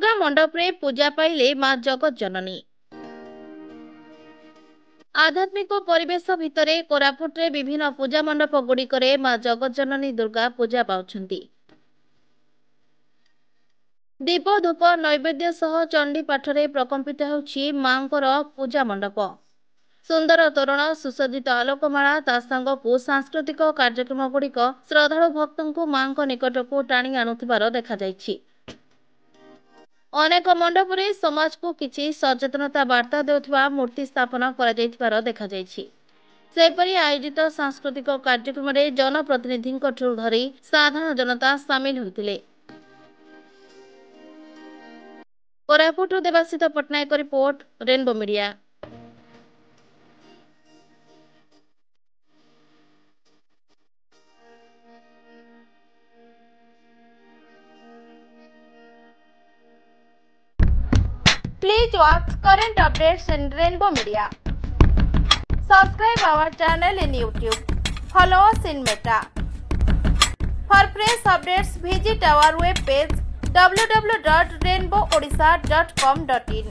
दुर्गा मंडप रे पूजा पाइले मां जगत जननी। आध्यात्मिक परिवेश भितरे कोरापुटे विभिन्न पूजा मंडप गुड़िकरे मां जगत जननी दुर्गा पूजा पाउछंती। दीप धूप नैवेद्य सह चंडी पाठरे प्रकंपित होउछि मांकर पूजा मंडप। सुंदर तोरण सुसज्जित आलोकमाला ता संगकु सांस्कृतिक कार्यक्रम गुड़िक श्रद्धालु भक्तों मां निकटक टाणी आणुथिबार देखा जायछि। अनेक मंडप रे समाज को किछि सचेतनता वार्ता देउथिबा मूर्ति स्थापना करा जायथिबार देखा जायछि। सेपरि आयोजित सांस्कृतिक कार्यक्रम रे जनप्रतिनिधिंक ठुर धरी साधारण जनता सामिल होइतिले। Koraput Debasit Patnaik report, Rainbow Media. Please watch current updates in Rainbow Media. Subscribe our channel in YouTube. Follow us in Meta. For fresh updates, visit our web page www.rainbowodisha.com.in.